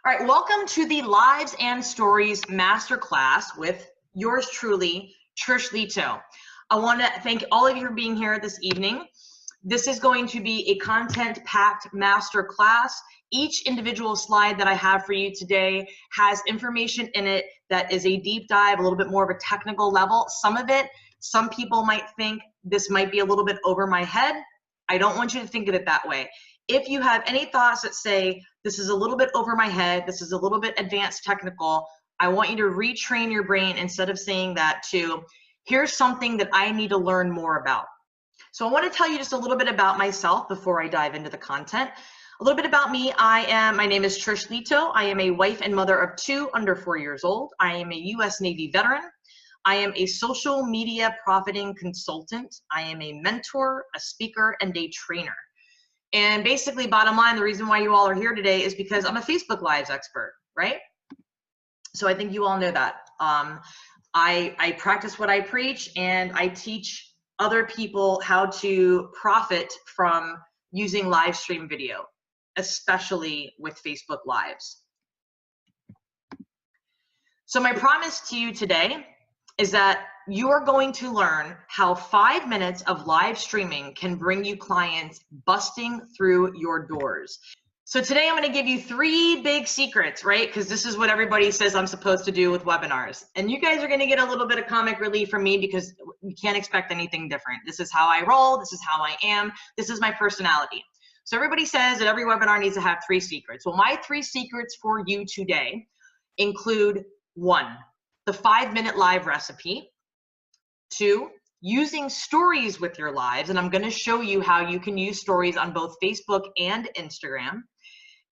All right, welcome to the Lives and Stories Masterclass with yours truly, Trish Leto. I want to thank all of you for being here this evening. This is going to be a content-packed masterclass. Each individual slide that I have for you today has information in it that is a deep dive, a little bit more of a technical level. Some people might think this might be a little bit over my head. I don't want you to think of it that way. If you have any thoughts that say, this is a little bit over my head, this is a little bit advanced technical, I want you to retrain your brain instead of saying that to, here's something that I need to learn more about. So I want to tell you just a little bit about myself before I dive into the content. A little bit about me. My name is Trish Leto. I am a wife and mother of 2 under 4 years old. I am a US Navy veteran. I am a social media profiting consultant. I am a mentor, a speaker, and a trainer. And basically, bottom line, the reason why you all are here today is because I'm a Facebook Lives expert, right? So I think you all know that. I practice what I preach, and I teach other people how to profit from using live stream video, especially with Facebook Lives. So my promise to you today is that you are going to learn how 5 minutes of live streaming can bring you clients busting through your doors. So today I'm going to give you 3 big secrets, right? Because this is what everybody says I'm supposed to do with webinars. And you guys are going to get a little bit of comic relief from me because you can't expect anything different. This is how I roll. This is how I am. This is my personality. So everybody says that every webinar needs to have 3 secrets. Well, my 3 secrets for you today include 1, the 5-minute live recipe. 2, using stories with your lives, and I'm going to show you how you can use stories on both Facebook and Instagram.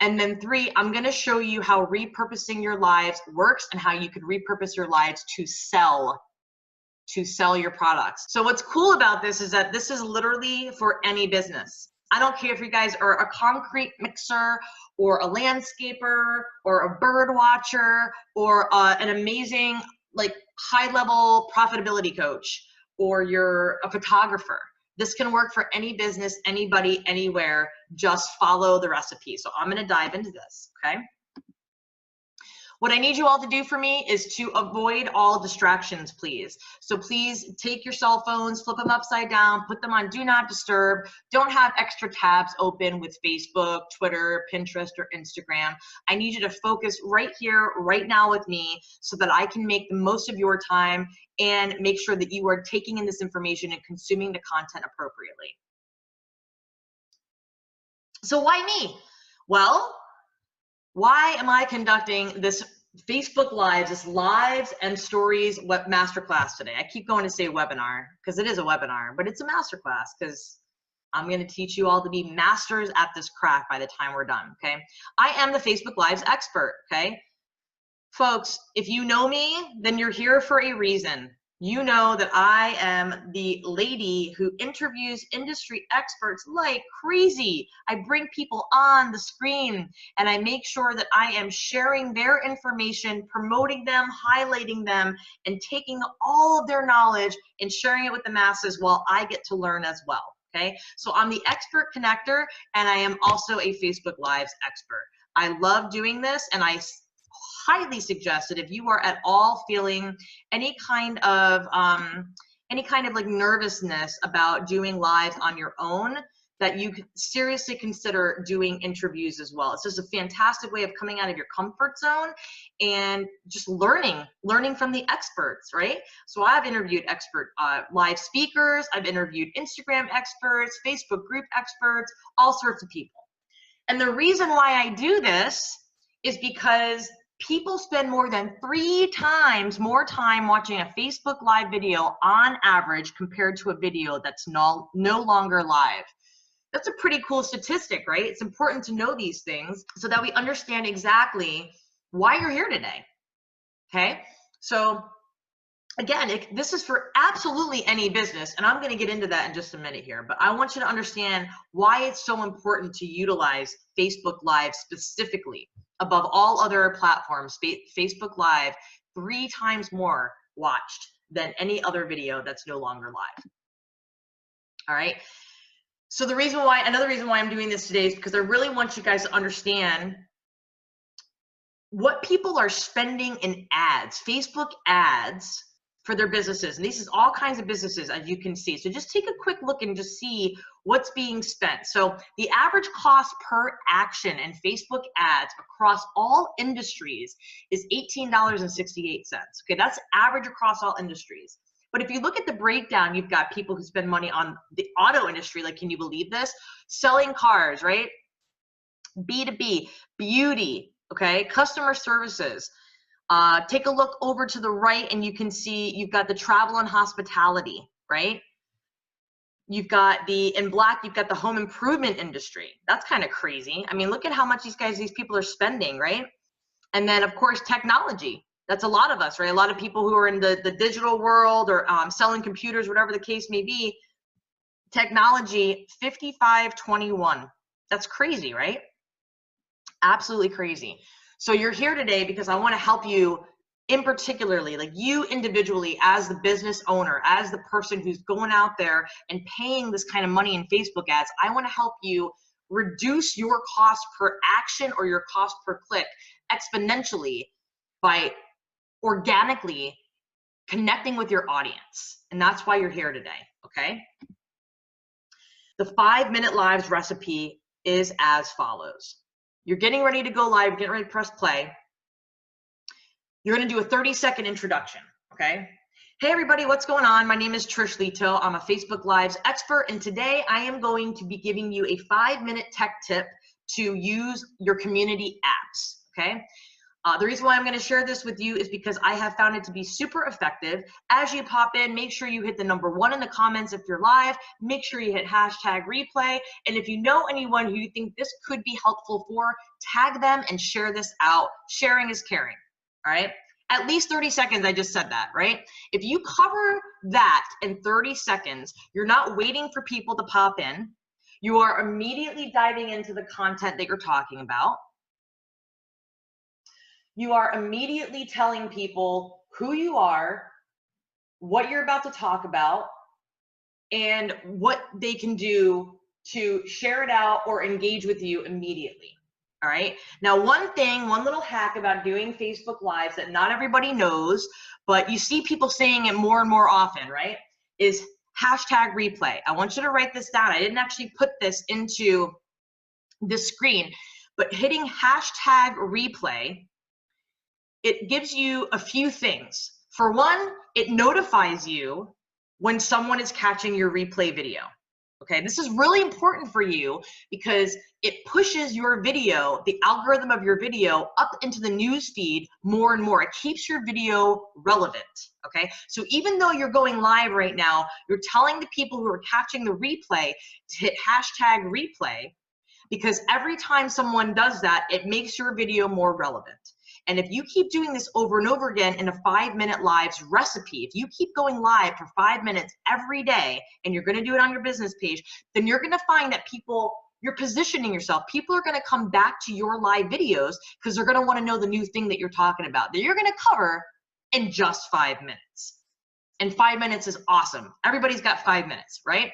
And then 3, I'm going to show you how repurposing your lives works and how you can repurpose your lives to sell your products. So what's cool about this is that this is literally for any business. I don't care if you guys are a concrete mixer or a landscaper or a bird watcher or an amazing high-level profitability coach, or you're a photographer. This can work for any business, anybody, anywhere. Just follow the recipe. So I'm going to dive into this, okay? What I need you all to do for me is to avoid all distractions, please. So please take your cell phones, flip them upside down, put them on do not disturb. Don't have extra tabs open with Facebook, Twitter, Pinterest, or Instagram. I need you to focus right here, right now with me so that I can make the most of your time and make sure that you are taking in this information and consuming the content appropriately. So why me? Well, why am I conducting this Facebook Lives, this Lives and Stories masterclass today? I keep going to say webinar because it is a webinar, but it's a masterclass because I'm going to teach you all to be masters at this craft by the time we're done, okay? I am the Facebook Lives expert, okay? Folks, if you know me, then you're here for a reason. You know that I am the lady who interviews industry experts like crazy. I bring people on the screen and I make sure that I am sharing their information, promoting them, highlighting them, and taking all of their knowledge and sharing it with the masses while I get to learn as well, okay? So I'm the expert connector, and I am also a Facebook Lives expert. I love doing this, and I highly suggest that if you are at all feeling any kind of like nervousness about doing lives on your own, that you seriously consider doing interviews as well. It's just a fantastic way of coming out of your comfort zone and just learning from the experts, right? So I've interviewed expert live speakers, I've interviewed Instagram experts, Facebook group experts, all sorts of people. And the reason why I do this is because people spend more than 3 times more time watching a Facebook Live video on average compared to a video that's no longer live. That's a pretty cool statistic, right? It's important to know these things so that we understand exactly why you're here today, okay? So again, this is for absolutely any business, and I'm going to get into that in just a minute here, but I want you to understand why it's so important to utilize Facebook Live specifically above all other platforms. Facebook Live 3 times more watched than any other video that's no longer live. All right. So another reason why I'm doing this today is because I really want you guys to understand what people are spending in ads, Facebook ads for their businesses. And this is all kinds of businesses, as you can see. So just take a quick look and just see what's being spent. So the average cost per action in Facebook ads across all industries is $18.68. Okay, that's average across all industries. But if you look at the breakdown, you've got people who spend money on the auto industry, like, can you believe this? Selling cars, right? B2B, beauty, okay, customer services. Take a look over to the right and you can see you've got the travel and hospitality, right? You've got in black, you've got the home improvement industry. That's kind of crazy. I mean, look at how much these people are spending, right? And then of course, technology. That's a lot of us, right? A lot of people who are in the digital world or selling computers, whatever the case may be. Technology, 5521. That's crazy, right? Absolutely crazy. So you're here today because I want to help you in particularly, like you individually as the business owner, as the person who's going out there and paying this kind of money in Facebook ads. I want to help you reduce your cost per action or your cost per click exponentially by organically connecting with your audience. And that's why you're here today, okay? The 5-minute lives recipe is as follows. You're getting ready to go live, you're getting ready to press play. You're gonna do a 30-second introduction, okay? Hey everybody, what's going on? My name is Trish Leto. I'm a Facebook Lives expert, and today I am going to be giving you a 5-minute tech tip to use your community apps, okay? The reason why I'm going to share this with you is because I have found it to be super effective. As you pop in, make sure you hit the #1 in the comments if you're live. Make sure you hit #replay. And if you know anyone who you think this could be helpful for, tag them and share this out. Sharing is caring, all right? At least 30 seconds, I just said that, right? If you cover that in 30 seconds, you're not waiting for people to pop in. You are immediately diving into the content that you're talking about. You are immediately telling people who you are, what you're about to talk about, and what they can do to share it out or engage with you immediately. All right. Now, one little hack about doing Facebook Lives that not everybody knows, but you see people saying it more and more often, right, is #replay. I want you to write this down. I didn't actually put this into the screen, but hitting #replay, it gives you a few things. For one, it notifies you when someone is catching your replay video. Okay, this is really important for you because it pushes your video, the algorithm of your video, up into the news feed more and more. It keeps your video relevant. Okay, so even though you're going live right now, you're telling the people who are catching the replay to hit #replay, because every time someone does that, it makes your video more relevant. And if you keep doing this over and over again in a 5-minute lives recipe, if you keep going live for 5 minutes every day, and you're going to do it on your business page, then you're going to find that you're positioning yourself. People are going to come back to your live videos because they're going to want to know the new thing that you're talking about, that you're going to cover in just 5 minutes. And 5 minutes is awesome. Everybody's got 5 minutes, right?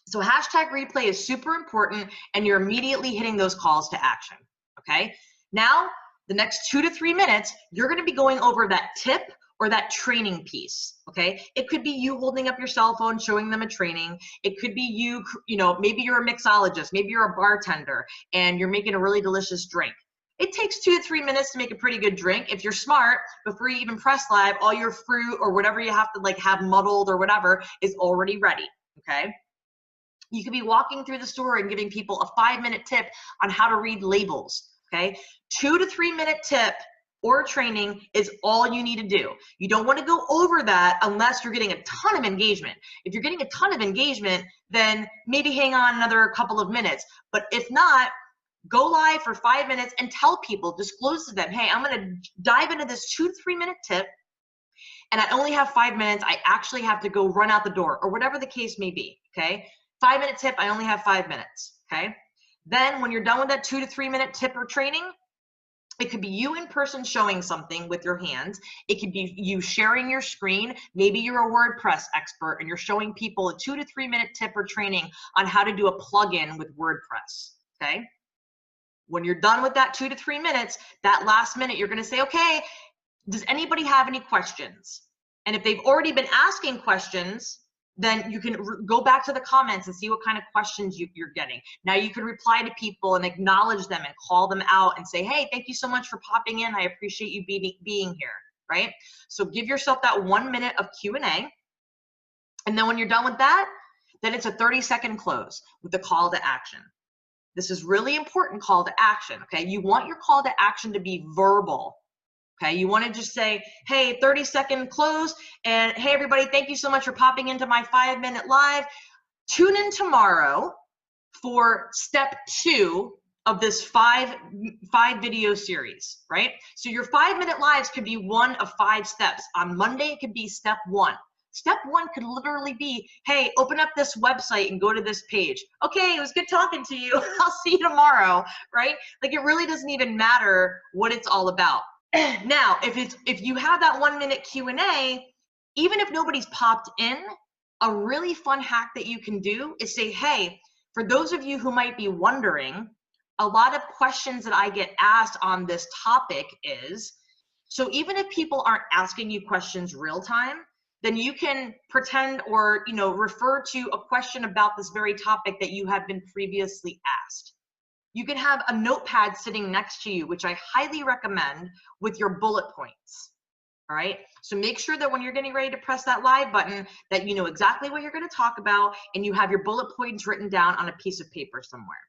So #replay is super important, and you're immediately hitting those calls to action, okay? Now, the next 2 to 3 minutes, you're gonna be going over that tip or that training piece, okay? It could be you holding up your cell phone, showing them a training. It could be you know, maybe you're a mixologist, maybe you're a bartender, and you're making a really delicious drink. It takes 2 to 3 minutes to make a pretty good drink. If you're smart, before you even press live, all your fruit or whatever you have to like have muddled or whatever is already ready, okay? You could be walking through the store and giving people a 5-minute tip on how to read labels, okay? 2 to 3 minute tip or training is all you need to do. You don't want to go over that unless you're getting a ton of engagement. If you're getting a ton of engagement, then maybe hang on another couple of minutes. But if not, go live for 5 minutes and tell people, disclose to them, hey, I'm going to dive into this 2 to 3 minute tip, and I only have 5 minutes. I actually have to go run out the door, or whatever the case may be, okay? 5-minute tip, I only have 5 minutes, okay? Then when you're done with that 2 to 3 minute tip or training, it could be you in person showing something with your hands. It could be you sharing your screen. Maybe you're a WordPress expert and you're showing people a 2 to 3 minute tip or training on how to do a plugin with WordPress, okay? When you're done with that 2 to 3 minutes, that last minute, you're going to say, okay, does anybody have any questions? And if they've already been asking questions, then you can go back to the comments and see what kind of questions you're getting. Now you can reply to people and acknowledge them and call them out and say, hey, thank you so much for popping in. I appreciate you being here, right? So give yourself that 1 minute of Q&A. And then when you're done with that, then it's a 30-second close with the call to action. This is really important, call to action, okay? You want your call to action to be verbal, okay? You want to just say, hey, 30-second close, and hey, everybody, thank you so much for popping into my 5-minute live. Tune in tomorrow for step 2 of this five video series, right? So your 5-minute lives could be one of 5 steps. On Monday, it could be step 1. Step 1 could literally be, hey, open up this website and go to this page. Okay, it was good talking to you. I'll see you tomorrow, right? Like, it really doesn't even matter what it's all about. Now, if you have that 1 minute Q&A, even if nobody's popped in, a really fun hack that you can do is say, hey, for those of you who might be wondering, a lot of questions that I get asked on this topic is, so even if people aren't asking you questions real time, then you can pretend or, refer to a question about this very topic that you have been previously asked. You can have a notepad sitting next to you, which I highly recommend, with your bullet points. All right. So make sure that when you're getting ready to press that live button, that you know exactly what you're going to talk about and you have your bullet points written down on a piece of paper somewhere.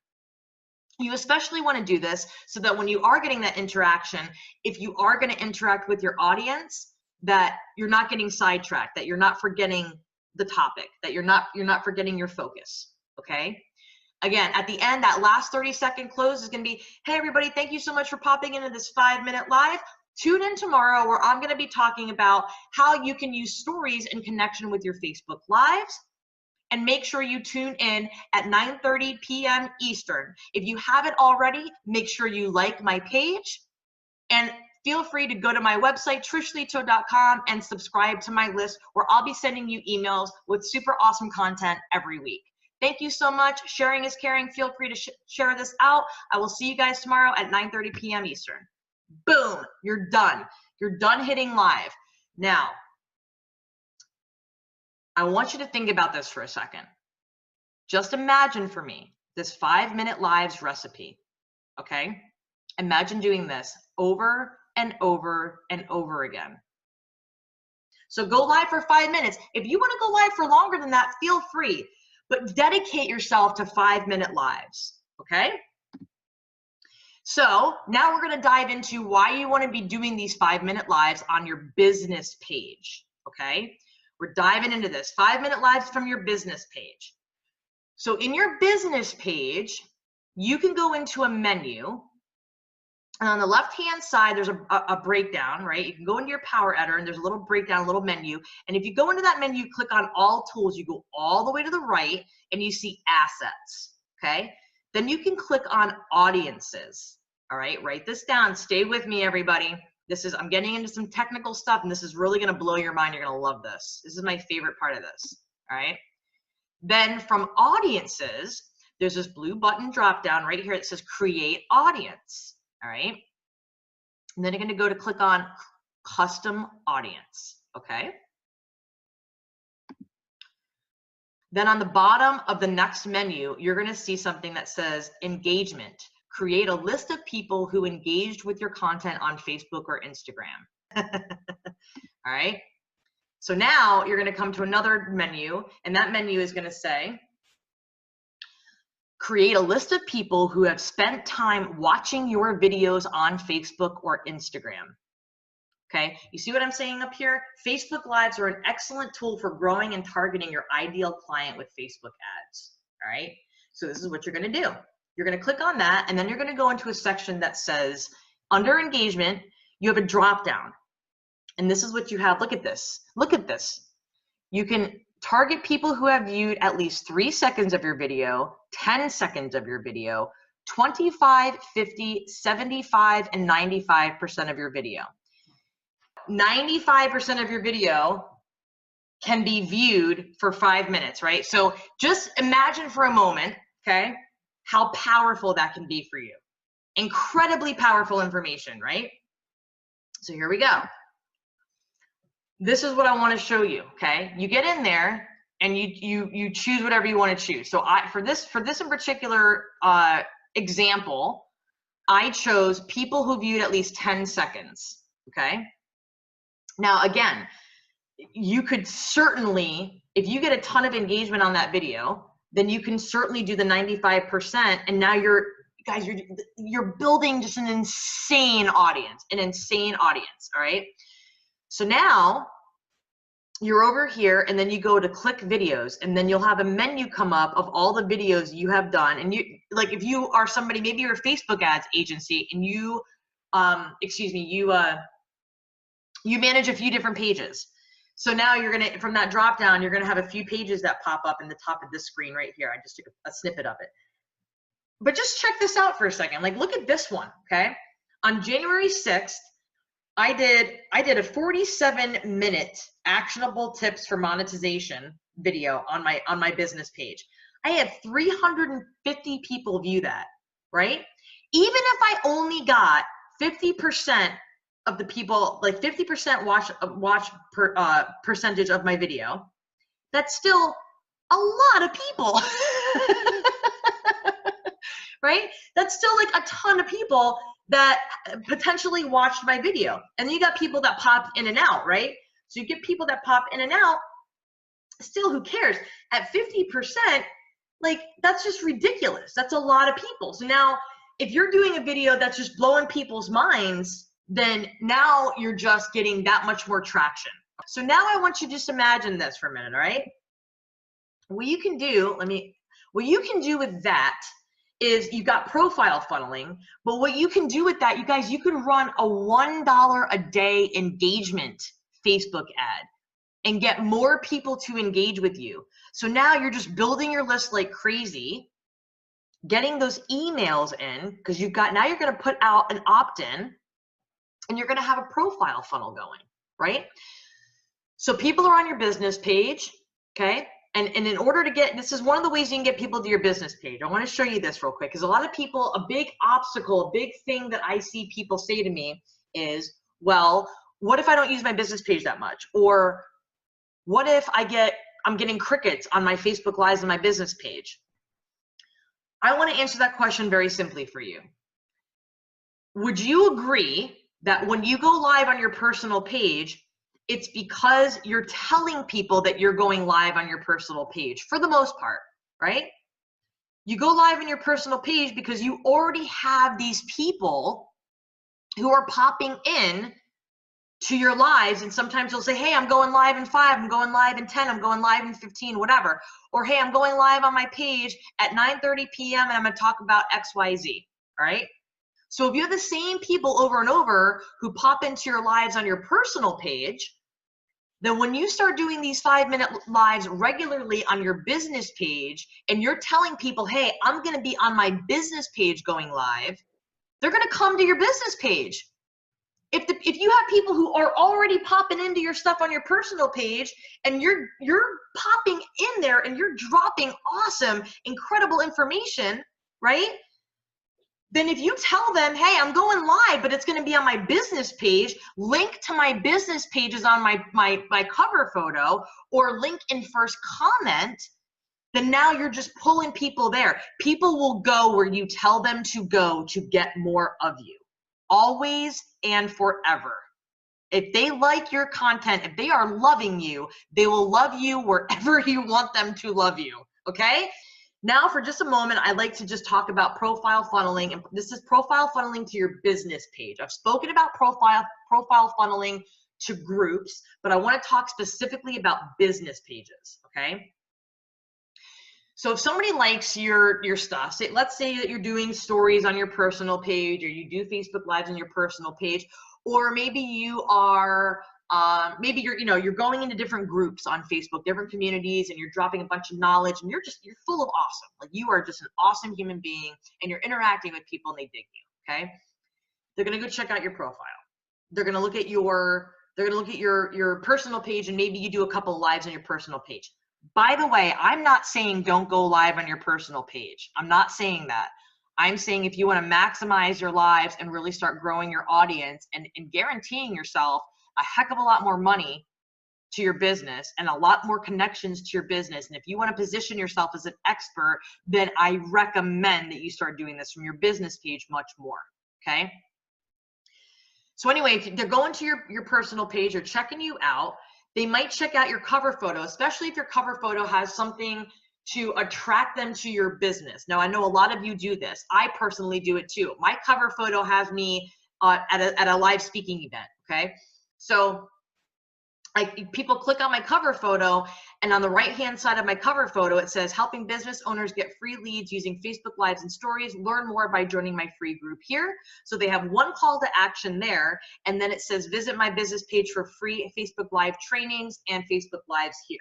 You especially want to do this so that when you are getting that interaction, if you are going to interact with your audience, that you're not getting sidetracked, that you're not forgetting the topic, that you're not forgetting your focus, okay? Again, at the end, that last 30-second close is going to be, hey, everybody, thank you so much for popping into this 5-minute live. Tune in tomorrow where I'm going to be talking about how you can use stories in connection with your Facebook Lives. And make sure you tune in at 9:30 p.m. Eastern. If you haven't already, make sure you like my page. And feel free to go to my website, trishleto.com, and subscribe to my list where I'll be sending you emails with super awesome content every week. Thank you so much. Sharing is caring. Feel free to share this out. I will see you guys tomorrow at 9:30 p.m. Eastern. Boom, you're done. You're done hitting live. Now, I want you to think about this for a second. Just imagine for me this 5-minute lives recipe, okay? Imagine doing this over and over and over again. So go live for 5 minutes. If you want to go live for longer than that, feel free, but dedicate yourself to 5-minute lives, okay? So now we're going to dive into why you want to be doing these 5-minute lives on your business page, okay? We're diving into this 5-minute lives from your business page. So in your business page, you can go into a menu. And on the left-hand side, there's a breakdown, right? You can go into your Power Editor, and there's a little breakdown, a little menu. And if you go into that menu, click on All Tools, you go all the way to the right, and you see Assets, okay? Then you can click on Audiences, all right? Write this down. Stay with me, everybody. I'm getting into some technical stuff, and this is really going to blow your mind. You're going to love this. This is my favorite part of this, all right? Then from Audiences, there's this blue button drop down right here. It says Create Audience. All right. And then you're going to go to click on Custom Audience. Okay. Then on the bottom of the next menu, you're going to see something that says Engagement. Create a list of people who engaged with your content on Facebook or Instagram. All right. So now you're going to come to another menu, and that menu is going to say, create a list of people who have spent time watching your videos on Facebook or Instagram. Okay, you see what I'm saying up here? Facebook Lives are an excellent tool for growing and targeting your ideal client with Facebook ads. All right, so this is what you're going to do. You're going to click on that, and then you're going to go into a section that says, under engagement, you have a drop down. And this is what you have. Look at this. Look at this. You can target people who have viewed at least 3 seconds of your video, 10 seconds of your video, 25, 50, 75, and 95% of your video. 95% of your video can be viewed for 5 minutes, right? So just imagine for a moment, okay, how powerful that can be for you. Incredibly powerful information, right? So here we go. This is what I want to show you, okay? You get in there and you choose whatever you want to choose. So for this in particular example, I chose people who viewed at least 10 seconds, okay? Now again, you could certainly, if you get a ton of engagement on that video, then you can certainly do the 95%, and now you're building just an insane audience, all right? So now you're over here, and then you go to click videos, and then you'll have a menu come up of all the videos you have done. And you, like, if you are somebody, maybe you're a Facebook ads agency, and you, you manage a few different pages. So now you're gonna, from that drop down, you're gonna have a few pages that pop up in the top of this screen right here. I just took a snippet of it. But just check this out for a second. Like, look at this one, okay? On January 6th, I did a 47-minute actionable tips for monetization video on my business page. I had 350 people view that, right? Even if I only got 50% of the people, like 50% watch percentage of my video, that's still a lot of people. Right? That's still like a ton of people that potentially watched my video. And then you got people that pop in and out, right? So you get people that pop in and out, still, who cares? At 50%, like, that's just ridiculous. That's a lot of people. So now, if you're doing a video that's just blowing people's minds, then now you're just getting that much more traction. So now I want you to just imagine this for a minute, all right? What you can do, what you can do with that is you've got profile funneling, but what you can do with that, you guys, you can run a $1 a day engagement Facebook ad and get more people to engage with you. So now you're just building your list like crazy, getting those emails in, because now you're gonna put out an opt-in, and you're gonna have a profile funnel going, right? So people are on your business page, okay? And in order to get, this is one of the ways you can get people to your business page. I want to show you this real quick, because a lot of people, a big obstacle, a big thing that I see people say to me is, well, what if I don't use my business page that much? Or what if I'm getting crickets on my Facebook Lives and my business page? I want to answer that question very simply for you. Would you agree that when you go live on your personal page, it's because you're telling people that you're going live on your personal page for the most part, right? You go live on your personal page because you already have these people who are popping in to your lives, and sometimes they'll say, hey, I'm going live in 5, I'm going live in 10, I'm going live in 15, whatever. Or, hey, I'm going live on my page at 9:30 p.m. and I'm gonna talk about XYZ, all right? So if you have the same people over and over who pop into your lives on your personal page, then when you start doing these 5-minute lives regularly on your business page, and you're telling people, hey, I'm gonna be on my business page going live, they're gonna come to your business page. If you have people who are already popping into your stuff on your personal page, and you're popping in there and you're dropping awesome, incredible information, right? Then if you tell them, hey, I'm going live, but it's going to be on my business page, link to my business pages on my cover photo, or link in first comment, then now you're just pulling people there. People will go where you tell them to go to get more of you, always and forever. If they like your content, if they are loving you, they will love you wherever you want them to love you, okay? Now, for just a moment, I'd like to just talk about profile funneling, and this is profile funneling to your business page. I've spoken about profile funneling to groups, but I want to talk specifically about business pages, okay? So if somebody likes your stuff, let's say that you're doing stories on your personal page, or you do Facebook Lives on your personal page, or maybe you are maybe you're going into different groups on Facebook, different communities, and you're dropping a bunch of knowledge, and you're full of awesome. Like, you are just an awesome human being, and you're interacting with people and they dig you, okay? They're gonna go check out your profile. They're gonna look at your personal page, and maybe you do a couple of lives on your personal page. By the way, I'm not saying don't go live on your personal page. I'm not saying that. I'm saying if you want to maximize your lives and really start growing your audience and guaranteeing yourself a heck of a lot more money to your business and a lot more connections to your business, and if you want to position yourself as an expert, then I recommend that you start doing this from your business page much more, okay? So anyway, if they're going to your personal page or checking you out, they might check out your cover photo, especially if your cover photo has something to attract them to your business. Now, I know a lot of you do this. I personally do it too. My cover photo has me at a live speaking event, okay? So people click on my cover photo, and on the right-hand side of my cover photo, it says, helping business owners get free leads using Facebook Lives and Stories. Learn more by joining my free group here. So they have one call to action there, and then it says, visit my business page for free Facebook Live trainings and Facebook Lives here.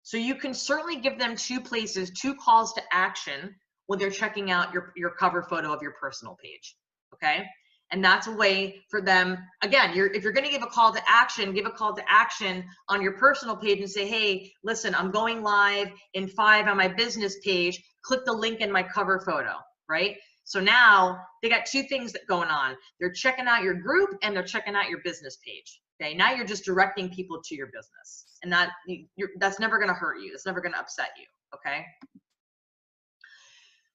So you can certainly give them two places, two calls to action when they're checking out your cover photo of your personal page, okay? And that's a way for them, again, if you're gonna give a call to action, give a call to action on your personal page and say, hey, listen, I'm going live in 5 on my business page, click the link in my cover photo, right? So now they got two things that going on. They're checking out your group and they're checking out your business page, okay? Now you're just directing people to your business, and that's never gonna hurt you. It's never gonna upset you, okay?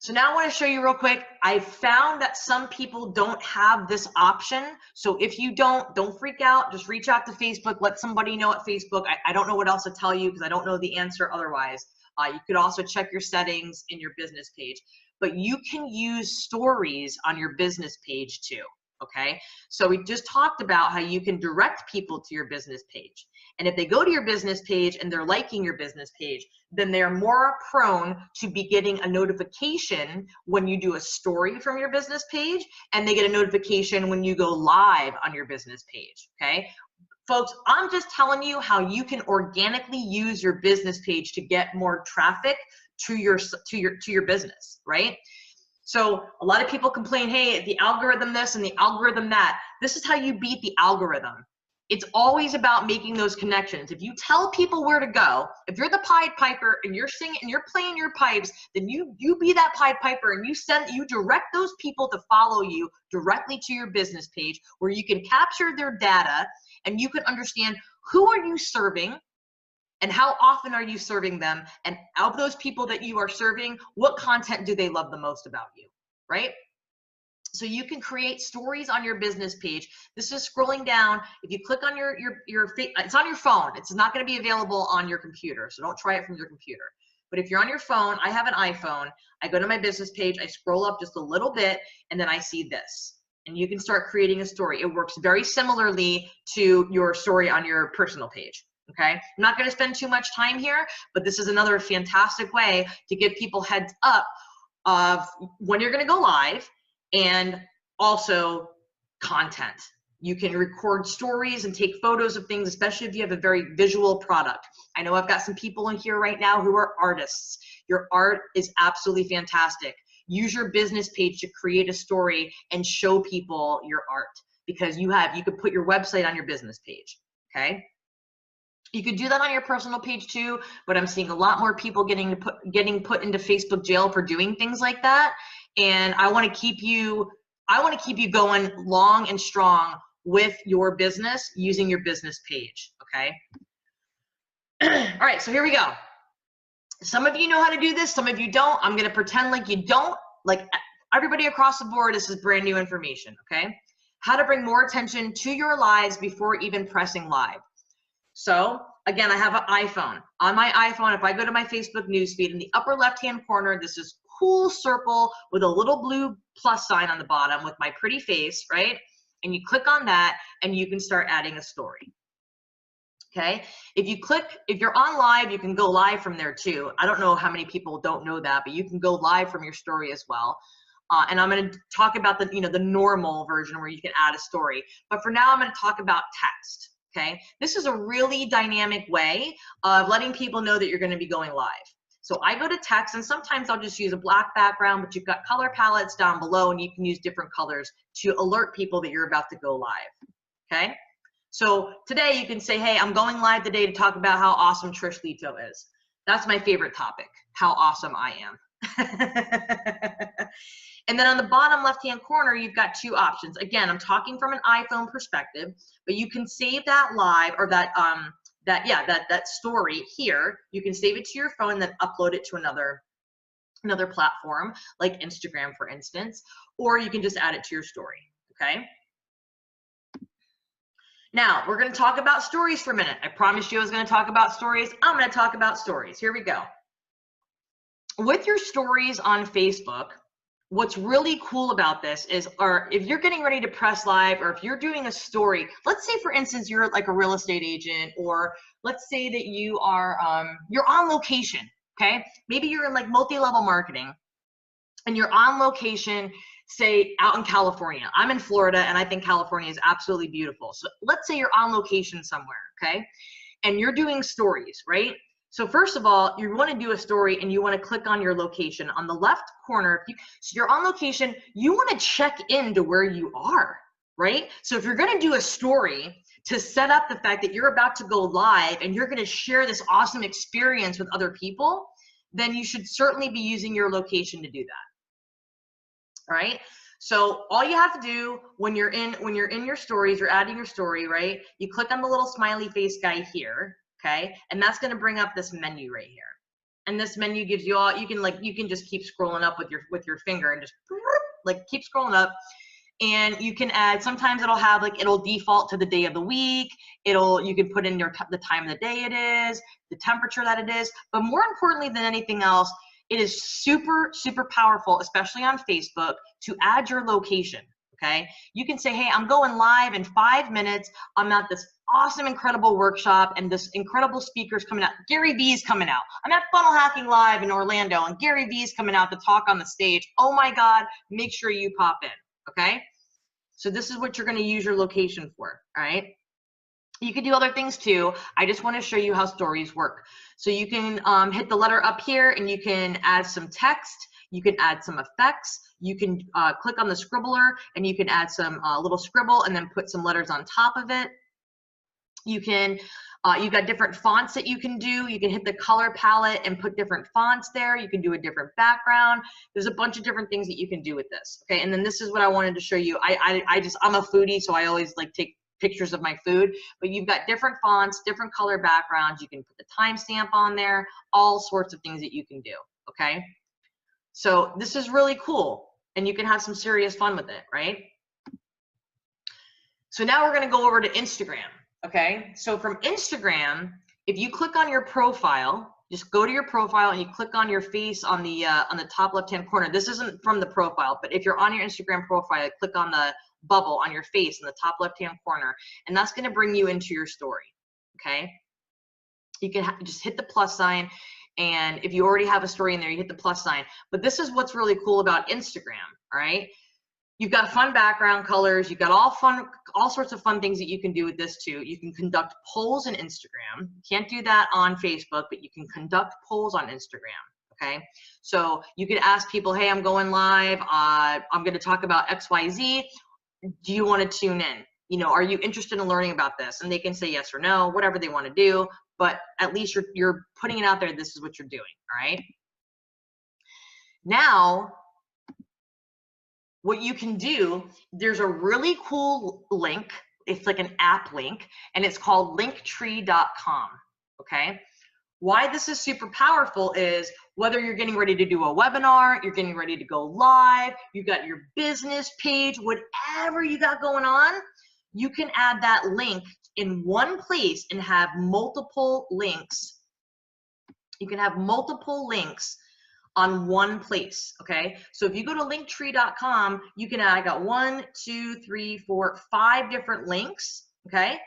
So now I want to show you real quick. I found that some people don't have this option. So if you don't freak out. Just reach out to Facebook. Let somebody know at Facebook. I don't know what else to tell you because I don't know the answer otherwise. You could also check your settings in your business page. But you can use stories on your business page too, okay? So we just talked about how you can direct people to your business page. And if they go to your business page and they're liking your business page, then they're more prone to be getting a notification when you do a story from your business page, and they get a notification when you go live on your business page, okay? Folks, I'm just telling you how you can organically use your business page to get more traffic to your business, right? So a lot of people complain, hey, the algorithm this and the algorithm that. This is how you beat the algorithm. It's always about making those connections. If you tell people where to go, if you're the Pied Piper and you're singing and you're playing your pipes, then you be that Pied Piper and you direct those people to follow you directly to your business page where you can capture their data and you can understand who are you serving and how often are you serving them, and of those people that you are serving, what content do they love the most about you, right? So you can create stories on your business page. This is scrolling down. If you click on it's on your phone. It's not going to be available on your computer, so don't try it from your computer. But if you're on your phone, I have an iPhone. I go to my business page. I scroll up just a little bit, and then I see this. And you can start creating a story. It works very similarly to your story on your personal page. Okay, I'm not going to spend too much time here, but this is another fantastic way to give people heads up of when you're going to go live, and also content. You can record stories and take photos of things, especially if you have a very visual product. I know I've got some people in here right now who are artists. Your art is absolutely fantastic. Use your business page to create a story and show people your art, because you could put your website on your business page, okay? You could do that on your personal page too, but I'm seeing a lot more people getting put into Facebook jail for doing things like that. And I want to keep you going long and strong with your business using your business page, okay? All right, so here we go. Some of you know how to do this, some of you don't. I'm going to pretend like you don't. Like everybody across the board, this is brand new information, okay? How to bring more attention to your lives before even pressing live. So again, I have an iPhone. On my iPhone, if I go to my Facebook newsfeed, in the upper left-hand corner, this is cool circle with a little blue plus sign on the bottom with my pretty face, right? And you click on that and you can start adding a story. Okay, if you're on live, you can go live from there too. I don't know how many people don't know that, but you can go live from your story as well. And I'm going to talk about the normal version where you can add a story. But for now, I'm going to talk about text. Okay, this is a really dynamic way of letting people know that you're going to be going live. So I go to text, and sometimes I'll just use a black background, but you've got color palettes down below, and you can use different colors to alert people that you're about to go live. Okay, so today you can say, hey, I'm going live today to talk about how awesome Trish Leto is. That's my favorite topic, how awesome I am. And then on the bottom left-hand corner, you've got two options. Again, I'm talking from an iPhone perspective, but you can save that live or that story here. You can save it to your phone and then upload it to another platform like Instagram, for instance, or you can just add it to your story, okay? Now, we're gonna talk about stories for a minute. I promised you I was gonna talk about stories. I'm gonna talk about stories. Here we go. With your stories on Facebook, what's really cool about this is, or if you're getting ready to press live, or if you're doing a story, let's say for instance, you're like a real estate agent, or let's say that you are, you're on location, okay? Maybe you're in like multi-level marketing and you're on location, say out in California. I'm in Florida and I think California is absolutely beautiful. So let's say you're on location somewhere, okay? And you're doing stories, right? So first of all, you want to do a story and you want to click on your location. On the left corner, so you're on location, you want to check into where you are, right? So if you're going to do a story to set up the fact that you're about to go live and you're going to share this awesome experience with other people, then you should certainly be using your location to do that, right? So all you have to do when you're in your stories, you're adding your story, right? You click on the little smiley face guy here. Okay, and that's going to bring up this menu right here, and this menu gives you all, you can just keep scrolling up with your finger and just like keep scrolling up, and you can add, sometimes it'll have like, it'll default to the day of the week, you can put in the time of the day it is, the temperature that it is, but more importantly than anything else, it is super powerful, especially on Facebook, to add your location. Okay, you can say, hey, I'm going live in 5 minutes. I'm at this awesome, incredible workshop, and this incredible speaker's coming out. Gary Vee's coming out. I'm at Funnel Hacking Live in Orlando, and Gary Vee's coming out to talk on the stage. Oh my God, make sure you pop in, okay? So this is what you're gonna use your location for, all right? You can do other things too. I just wanna show you how stories work. So you can hit the letter up here, and you can add some text. You can add some effects. You can click on the scribbler and you can add some little scribble and then put some letters on top of it. You can, you've got different fonts that you can do. You can hit the color palette and put different fonts there. You can do a different background. There's a bunch of different things that you can do with this. Okay, and then this is what I wanted to show you. I'm a foodie, so I always like take pictures of my food, but you've got different fonts, different color backgrounds. You can put the timestamp on there, all sorts of things that you can do, okay? So this is really cool, and you can have some serious fun with it, right? So now we're gonna go over to Instagram, okay? So from Instagram, if you click on your profile, just go to your profile and you click on your face on the top left-hand corner. This isn't from the profile, but if you're on your Instagram profile, click on the bubble on your face in the top left-hand corner, and that's gonna bring you into your story, okay? You can just hit the plus sign, and if you already have a story in there, you hit the plus sign. But this is what's really cool about Instagram, all right? You've got fun background colors. You've got all sorts of fun things that you can do with this too. You can conduct polls in Instagram. You can't do that on Facebook, but you can conduct polls on Instagram, okay? So you could ask people, hey, I'm going live. I'm gonna talk about XYZ. Do you wanna tune in? You know, are you interested in learning about this? And they can say yes or no, whatever they wanna do, but at least you're putting it out there, this is what you're doing, all right? Now, what you can do, there's a really cool link. It's like an app link, and it's called linktree.com, okay? Why this is super powerful is whether you're getting ready to do a webinar, you're getting ready to go live, you've got your business page, whatever you got going on, you can add that link in one place and have multiple links. You can have multiple links on one place, okay? So if you go to linktree.com, you can add, I got 1, 2, 3, 4, 5 different links, okay?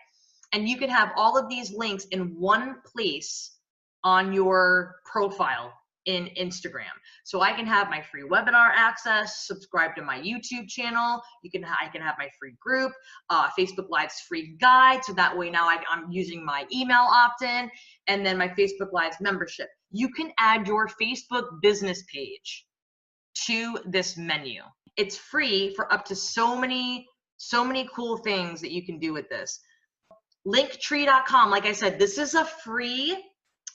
And you can have all of these links in one place on your profile in Instagram. So I can have my free webinar access, subscribe to my YouTube channel. I can have my free group, Facebook Live's free guide. So that way now I'm using my email opt-in, and then my Facebook Live's membership. You can add your Facebook business page to this menu. It's free for up to so many cool things that you can do with this. Linktree.com, like I said, this is a free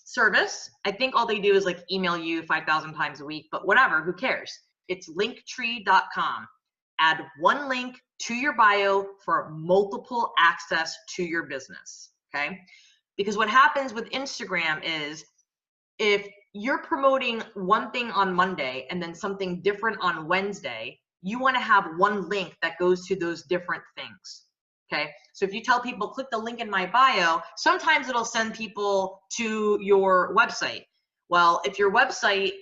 service. I think all they do is like email you 5,000 times a week, but whatever, who cares? It's linktree.com. Add one link to your bio for multiple access to your business, okay? Because what happens with Instagram is if you're promoting one thing on Monday and then something different on Wednesday, you want to have one link that goes to those different things, okay? So if you tell people, click the link in my bio, sometimes it'll send people to your website. Well, if your website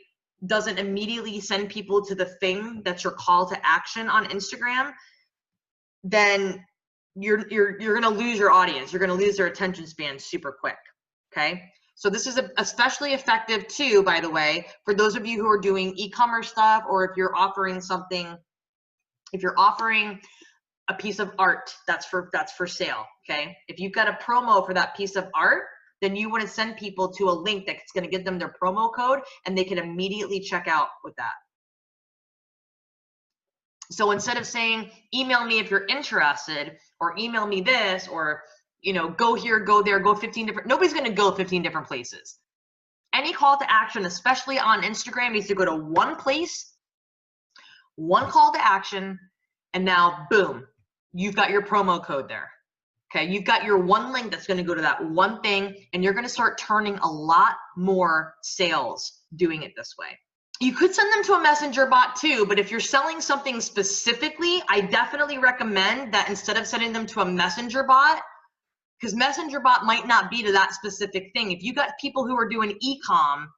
doesn't immediately send people to the thing that's your call to action on Instagram, then you're going to lose your audience. You're going to lose their attention span super quick, okay? So this is especially effective too, by the way, for those of you who are doing e-commerce stuff, or if you're offering something, if you're offering a piece of art that's for sale, okay? If you've got a promo for that piece of art, then you want to send people to a link that's going to give them their promo code and they can immediately check out with that. So instead of saying, email me if you're interested, or email me this, or, you know, go here, go there, go 15 different, nobody's going to go 15 different places. Any call to action, especially on Instagram, needs to go to one place, one call to action, and now boom, you've got your promo code there. Okay, you've got your one link that's going to go to that one thing, and you're going to start turning a lot more sales doing it this way. You could send them to a messenger bot too, but if you're selling something specifically, I definitely recommend that instead of sending them to a messenger bot, because messenger bot might not be to that specific thing. If you got people who are doing e-com,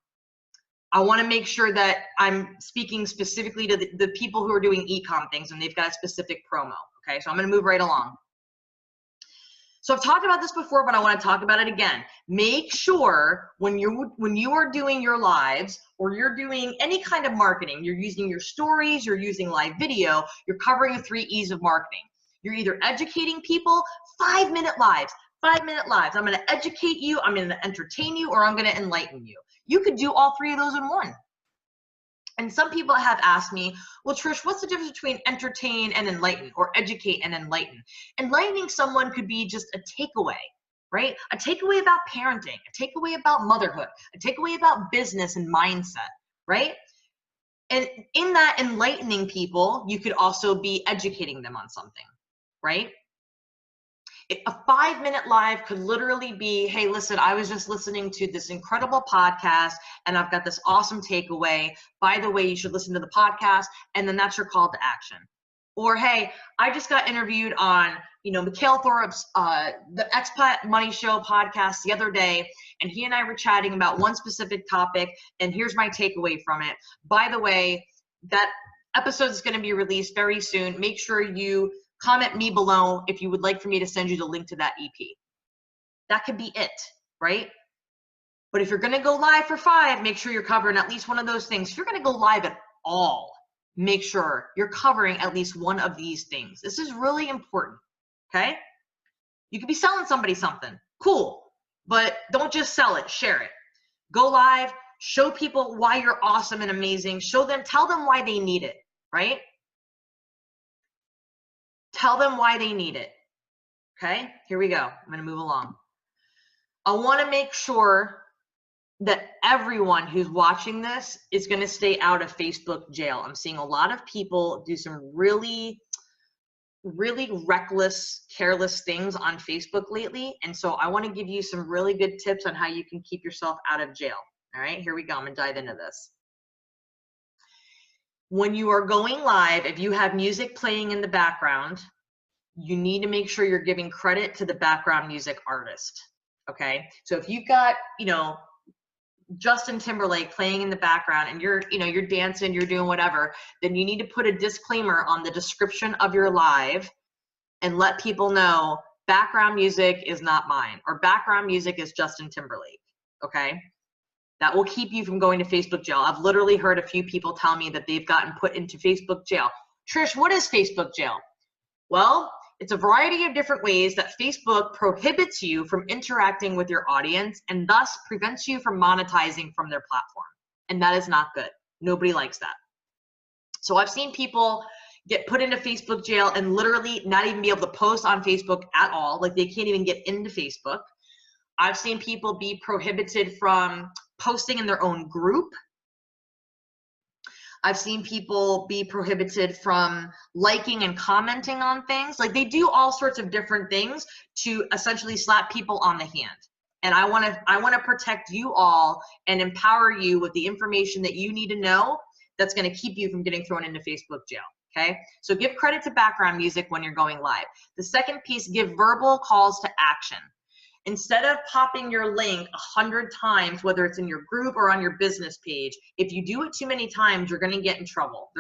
I want to make sure that I'm speaking specifically to the people who are doing e-com things and they've got a specific promo. Okay, so I'm going to move right along. So I've talked about this before, but I want to talk about it again. Make sure when you are doing your lives or you're doing any kind of marketing, you're using your stories, you're using live video, you're covering the 3 E's of marketing. You're either educating people, 5-minute lives, 5-minute lives. I'm going to educate you, I'm going to entertain you, or I'm going to enlighten you. You could do all 3 of those in one. And some people have asked me, well, Trish, what's the difference between entertain and enlighten, or educate and enlighten? Enlightening someone could be just a takeaway, right? A takeaway about parenting, a takeaway about motherhood, a takeaway about business and mindset, right? And in that enlightening people, you could also be educating them on something, right? A 5-minute live could literally be, hey, listen, I was just listening to this incredible podcast and I've got this awesome takeaway. By the way, you should listen to the podcast, and then that's your call to action. Or, hey, I just got interviewed on, Mikhail Thorpe's the Expat Money Show podcast the other day, and he and I were chatting about one specific topic, and here's my takeaway from it. By the way, that episode is going to be released very soon. Make sure you comment me below if you would like for me to send you the link to that EP. That could be it, right? But if you're going to go live for 5, make sure you're covering at least one of those things. If you're going to go live at all, make sure you're covering at least one of these things. This is really important, okay? You could be selling somebody something. Cool. But don't just sell it. Share it. Go live. Show people why you're awesome and amazing. Tell them why they need it, right? Tell them why they need it. Okay, here we go. I'm going to move along. I want to make sure that everyone who's watching this is going to stay out of Facebook jail. I'm seeing a lot of people do some really, really reckless, careless things on Facebook lately. And so I want to give you some really good tips on how you can keep yourself out of jail. All right, here we go. I'm going to dive into this. When you are going live, if you have music playing in the background, you need to make sure you're giving credit to the background music artist, okay? So if you've got, Justin Timberlake playing in the background and you're dancing, you're doing whatever, then you need to put a disclaimer on the description of your live and let people know background music is not mine, or background music is Justin Timberlake, okay? That will keep you from going to Facebook jail. I've literally heard a few people tell me that they've gotten put into Facebook jail. Trish, what is Facebook jail? Well, it's a variety of different ways that Facebook prohibits you from interacting with your audience and thus prevents you from monetizing from their platform. And that is not good. Nobody likes that. So I've seen people get put into Facebook jail and literally not even be able to post on Facebook at all. Like they can't even get into Facebook. I've seen people be prohibited from posting in their own group. I've seen people be prohibited from liking and commenting on things. Like, they do all sorts of different things to essentially slap people on the hand. And I want to protect you all and empower you with the information that you need to know that's going to keep you from getting thrown into Facebook jail. Okay, so give credit to background music when you're going live. The second piece, give verbal calls to action. Instead of popping your link 100 times, whether it's in your group or on your business page, if you do it too many times, you're going to get in trouble.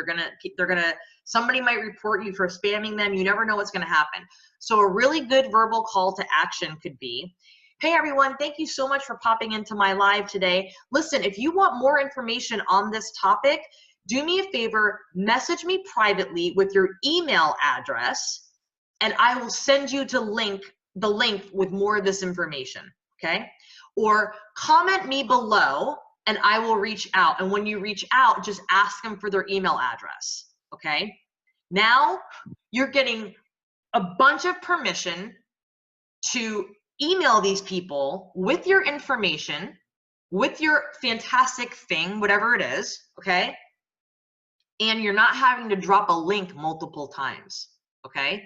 Somebody might report you for spamming them. You never know what's going to happen. So a really good verbal call to action could be, hey everyone, thank you so much for popping into my live today. Listen, if you want more information on this topic, do me a favor, message me privately with your email address, and I will send you the link with more of this information, okay? Or comment me below and I will reach out. And when you reach out, just ask them for their email address, okay? Now you're getting a bunch of permission to email these people with your information, with your fantastic thing, whatever it is, okay? And you're not having to drop a link multiple times, okay?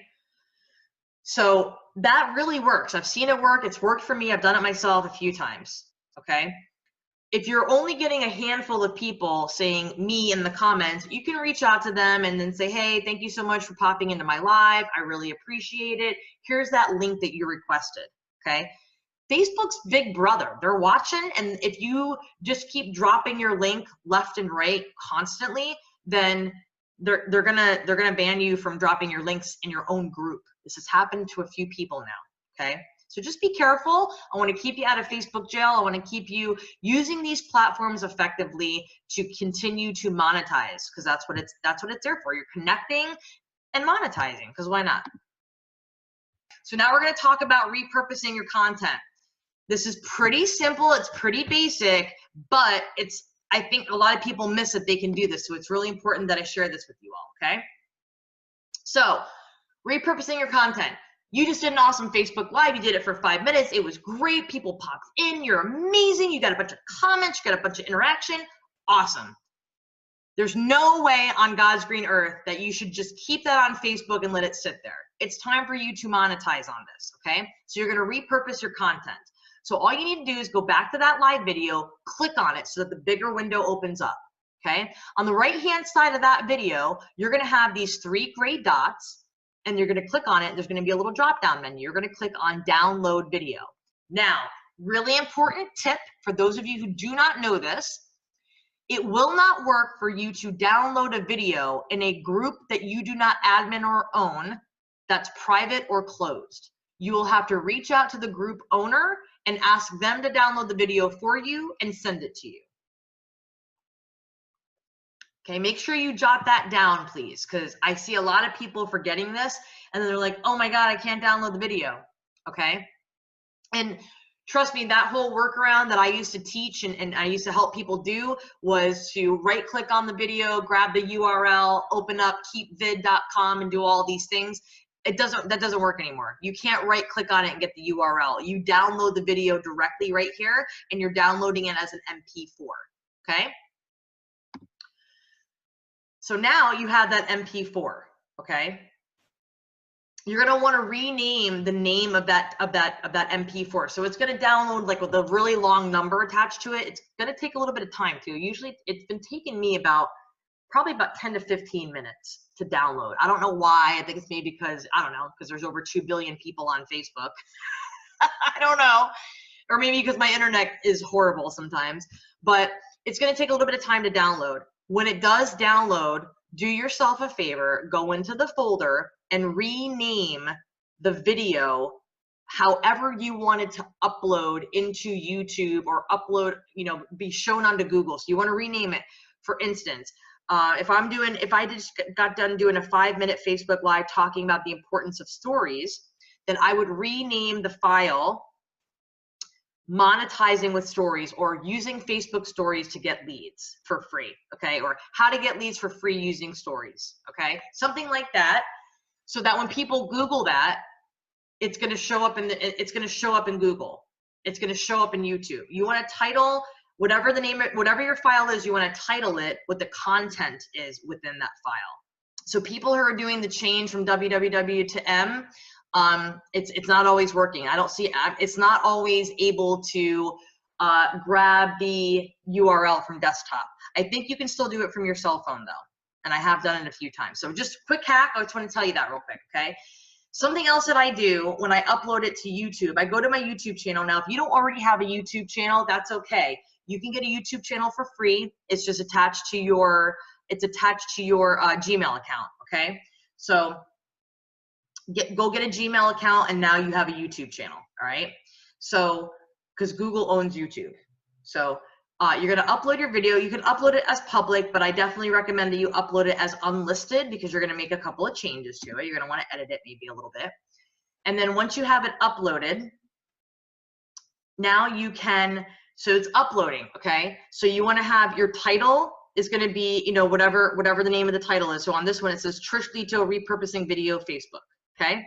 So that really works. I've seen it work. It's worked for me. I've done it myself a few times, okay? If you're only getting a handful of people saying me in the comments, you can reach out to them and then say, hey, thank you so much for popping into my live. I really appreciate it. Here's that link that you requested, okay? Facebook's big brother. They're watching, and if you just keep dropping your link left and right constantly, then they're gonna ban you from dropping your links in your own group. This has happened to a few people now, okay? So just be careful. I want to keep you out of Facebook jail. I want to keep you using these platforms effectively to continue to monetize, because that's what it's there for. You're connecting and monetizing, because why not? So now we're going to talk about repurposing your content. This is pretty simple. It's pretty basic, but I think a lot of people miss that they can do this. So it's really important that I share this with you all, okay? So repurposing your content. You just did an awesome Facebook Live. You did it for 5 minutes. It was great. People popped in. You're amazing. You got a bunch of comments. You got a bunch of interaction. Awesome. There's no way on God's green earth that you should just keep that on Facebook and let it sit there. It's time for you to monetize on this, okay? So you're going to repurpose your content. So all you need to do is go back to that live video, click on it so that the bigger window opens up, okay? On the right-hand side of that video, you're going to have these 3 gray dots, and you're going to click on it. There's going to be a little drop-down menu. You're going to click on download video. Now, really important tip for those of you who do not know this, it will not work for you to download a video in a group that you do not admin or own that's private or closed. You will have to reach out to the group owner and ask them to download the video for you and send it to you. Okay, make sure you jot that down, please, because I see a lot of people forgetting this, and then they're like, oh my God, I can't download the video, okay? And trust me, that whole workaround that I used to teach and I used to help people do was to right-click on the video, grab the URL, open up keepvid.com and do all these things. That doesn't work anymore. You can't right-click on it and get the URL. You download the video directly right here, and you're downloading it as an MP4, okay? So now you have that MP4, okay? You're gonna want to rename the name of that MP4. So it's gonna download like with a really long number attached to it. It's gonna take a little bit of time too. Usually it's been taking me probably about 10 to 15 minutes to download. I don't know why. I think it's maybe because, I don't know, because there's over 2 billion people on Facebook. I don't know. Or maybe because my internet is horrible sometimes. But it's gonna take a little bit of time to download. When it does download, do yourself a favor, go into the folder and rename the video however you wanted to upload into YouTube or upload, be shown onto Google. So you want to rename it. For instance, if I just got done doing a 5-minute Facebook Live talking about the importance of stories, then I would rename the file monetizing with stories, or using Facebook stories to get leads for free, okay? Or how to get leads for free using stories, okay? Something like that, so that when people Google that, it's going to show up in Google. It's going to show up in YouTube. You want to title whatever the name, whatever your file is, you want to title it what the content is within that file. So people who are doing the change from www to M, it's not always working. I don't see, it's not always able to grab the URL from desktop. I think you can still do it from your cell phone though. And I have done it a few times. So just quick hack, I just want to tell you that real quick, okay? Something else that I do when I upload it to YouTube, I go to my YouTube channel. Now, if you don't already have a YouTube channel, that's okay. You can get a YouTube channel for free. It's just attached to your, Gmail account, okay? So go get a Gmail account and now you have a YouTube channel, all right? So, because Google owns YouTube. So you're gonna upload your video. You can upload it as public, but I definitely recommend that you upload it as unlisted because you're gonna make a couple of changes to it. You're gonna wanna edit it maybe a little bit. And then once you have it uploaded, now you can, so it's uploading, okay? So you wanna have your title is gonna be, you know, whatever the name of the title is. So on this one, it says Trish Leto repurposing video Facebook, okay?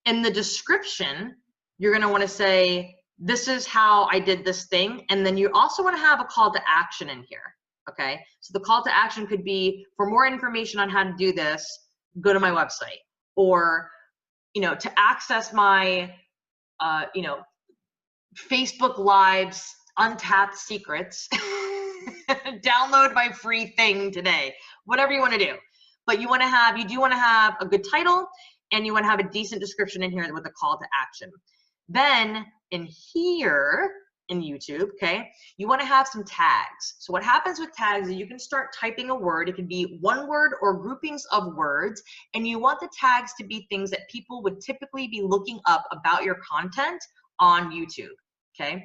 In the description, you're gonna wanna say, this is how I did this thing. And then you also want to have a call to action in here. Okay. So the call to action could be, for more information on how to do this, go to my website, or, you know, to access my, you know, Facebook Live's untapped secrets, download my free thing today, whatever you want to do. But you want to have, you do want to have a good title and you want to have a decent description in here with a call to action. Then in here in YouTube, okay, you want to have some tags. So what happens with tags is you can start typing a word. It can be one word or groupings of words, and you want the tags to be things that people would typically be looking up about your content on YouTube, okay?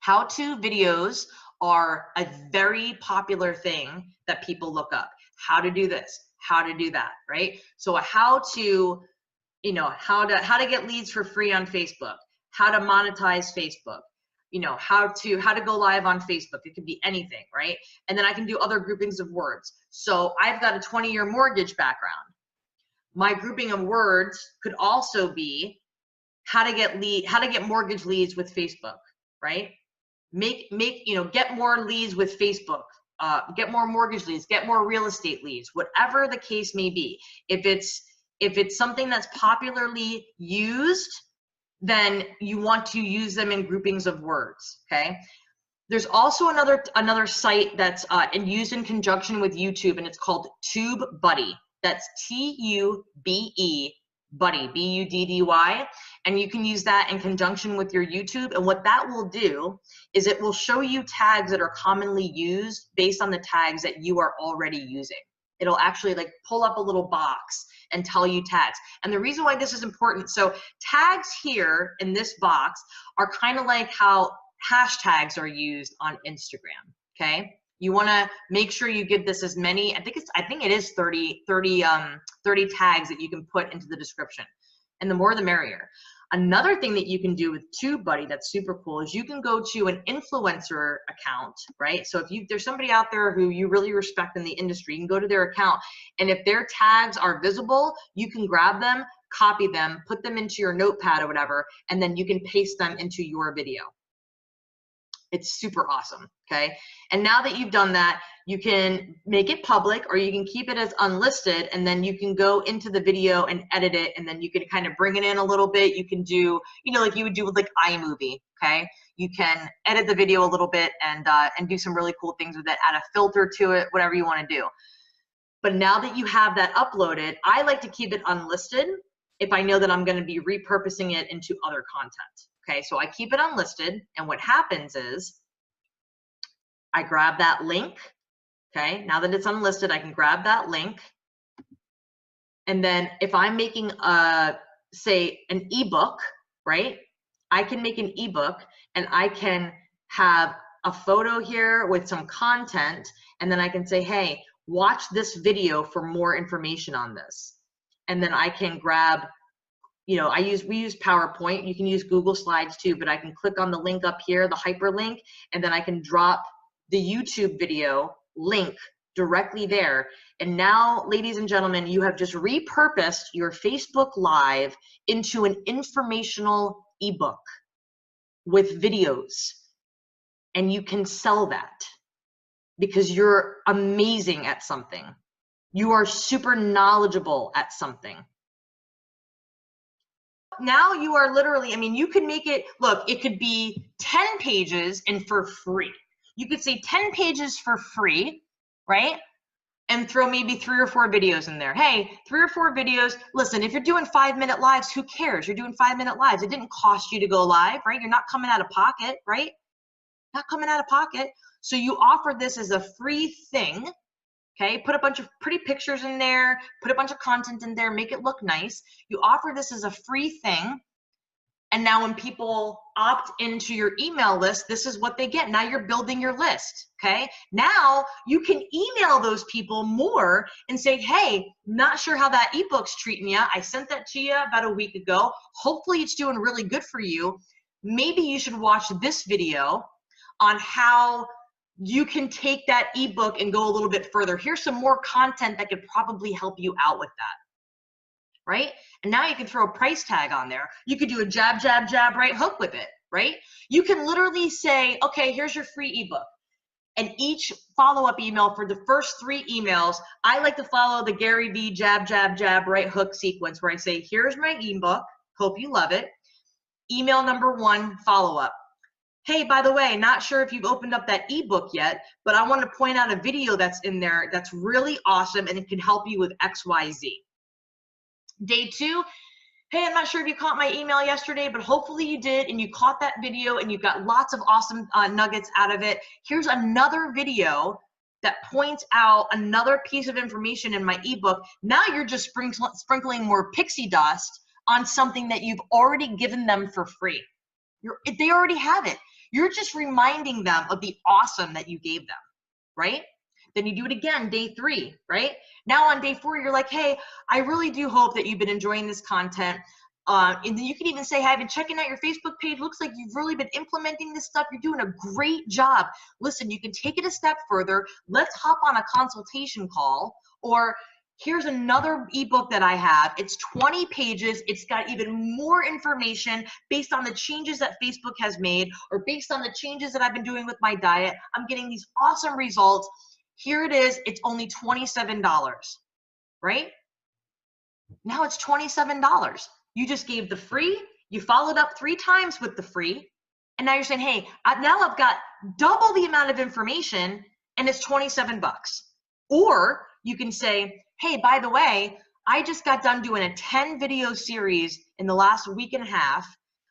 How-to videos are a very popular thing that people look up. How to do this, how to do that, right? So a how-to, you know, how to get leads for free on Facebook, how to monetize Facebook, you know, how to go live on Facebook. It could be anything, right? And then I can do other groupings of words. So I've got a 20-year mortgage background. My grouping of words could also be how to get mortgage leads with Facebook, right? You know, get more leads with Facebook, get more mortgage leads, get more real estate leads, whatever the case may be. If it's something that's popularly used, then you want to use them in groupings of words, okay? There's also another site that's used in conjunction with YouTube, and it's called TubeBuddy. That's T-U-B-E, Buddy, B-U-D-D-Y, and you can use that in conjunction with your YouTube. And what that will do is it will show you tags that are commonly used based on the tags that you are already using. It'll actually like pull up a little box and tell you tags. And the reason why this is important, so tags here in this box are kind of like how hashtags are used on Instagram, okay? You want to make sure you give this as many, I think it is 30 tags that you can put into the description. And the more the merrier. Another thing that you can do with TubeBuddy that's super cool is you can go to an influencer account, right? So if there's somebody out there who you really respect in the industry, you can go to their account, and if their tags are visible, you can grab them, copy them, put them into your notepad or whatever, and then you can paste them into your video. It's super awesome, okay? And now that you've done that, you can make it public or you can keep it as unlisted, and then you can go into the video and edit it, and then you can kind of bring it in a little bit. You can do, you know, like you would do with like iMovie, okay? You can edit the video a little bit and do some really cool things with it, add a filter to it, whatever you want to do. But now that you have that uploaded, I like to keep it unlisted if I know that I'm going to be repurposing it into other content. Okay, so I keep it unlisted, and what happens is I grab that link. Okay, now that it's unlisted, I can grab that link. And then if I'm making say an ebook, right? I can make an ebook and I can have a photo here with some content, and then I can say, hey, watch this video for more information on this. And then I can grab, you know, we use PowerPoint. You can use Google Slides too, but I can click on the link up here, the hyperlink, and then I can drop the YouTube video link directly there. And now, ladies and gentlemen, you have just repurposed your Facebook Live into an informational ebook with videos. and you can sell that because you're amazing at something. You are super knowledgeable at something. Now you are literally, I mean, you can make it, look, it could be 10 pages and for free. You could say 10 pages for free, right? And throw maybe 3 or 4 videos in there. Hey, 3 or 4 videos. Listen, if you're doing 5-minute lives, who cares? You're doing 5-minute lives. It didn't cost you to go live, right? You're not coming out of pocket, right? Not coming out of pocket. So you offer this as a free thing. Okay, put a bunch of pretty pictures in there, put a bunch of content in there, make it look nice. You offer this as a free thing. And now when people opt into your email list, this is what they get. Now you're building your list, okay? Now you can email those people more and say, hey, not sure how that ebook's treating you. I sent that to you about a week ago. Hopefully it's doing really good for you. Maybe you should watch this video on how you can take that ebook and go a little bit further. Here's some more content that could probably help you out with that, right? And now you can throw a price tag on there. You could do a jab, jab, jab, right hook with it, right? You can literally say, okay, here's your free ebook. And each follow-up email for the first 3 emails, I like to follow the Gary V jab, jab, jab, right hook sequence where I say, here's my ebook, hope you love it. Email number 1, follow-up. Hey, by the way, not sure if you've opened up that ebook yet, but I want to point out a video that's in there that's really awesome and it can help you with XYZ. Day 2, hey, I'm not sure if you caught my email yesterday, but hopefully you did and you caught that video and you got lots of awesome nuggets out of it. Here's another video that points out another piece of information in my ebook. Now you're just sprinkling more pixie dust on something that you've already given them for free. They already have it. You're just reminding them of the awesome that you gave them, right? Then you do it again, day 3, right? Now on day 4, you're like, hey, I really do hope that you've been enjoying this content. And then you can even say, hey, I've been checking out your Facebook page. Looks like you've really been implementing this stuff. You're doing a great job. Listen, you can take it a step further. Let's hop on a consultation call, or here's another ebook that I have. It's 20 pages. It's got even more information based on the changes that Facebook has made or based on the changes that I've been doing with my diet. I'm getting these awesome results. Here it is. It's only $27, right? Now it's $27. You just gave the free. You followed up 3 times with the free. And now you're saying, hey, now I've got double the amount of information and it's 27 bucks. Or you can say, hey, by the way, I just got done doing a 10 video series in the last week and a half.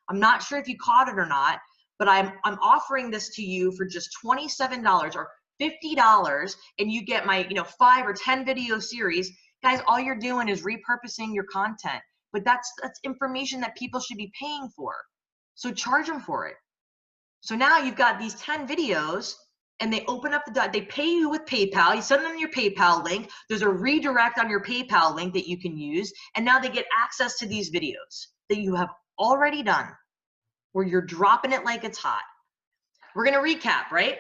I'm not sure if you caught it or not, but I'm offering this to you for just $27 or $50, and you get my 5 or 10 video series. Guys, all you're doing is repurposing your content, but that's information that people should be paying for. So charge them for it. So now you've got these 10 videos, and they open up they pay you with PayPal. You send them your PayPal link. There's a redirect on your PayPal link that you can use. And now they get access to these videos that you have already done, where you're dropping it like it's hot. We're going to recap, right?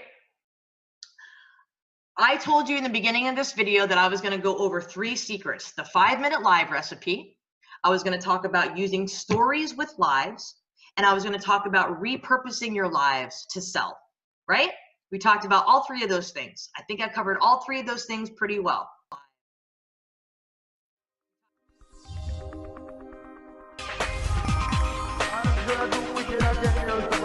I told you in the beginning of this video that I was going to go over 3 secrets. The 5-minute live recipe. I was going to talk about using stories with lives. And I was going to talk about repurposing your lives to sell, right? We talked about all 3 of those things. I think I covered all 3 of those things pretty well. I'm gonna do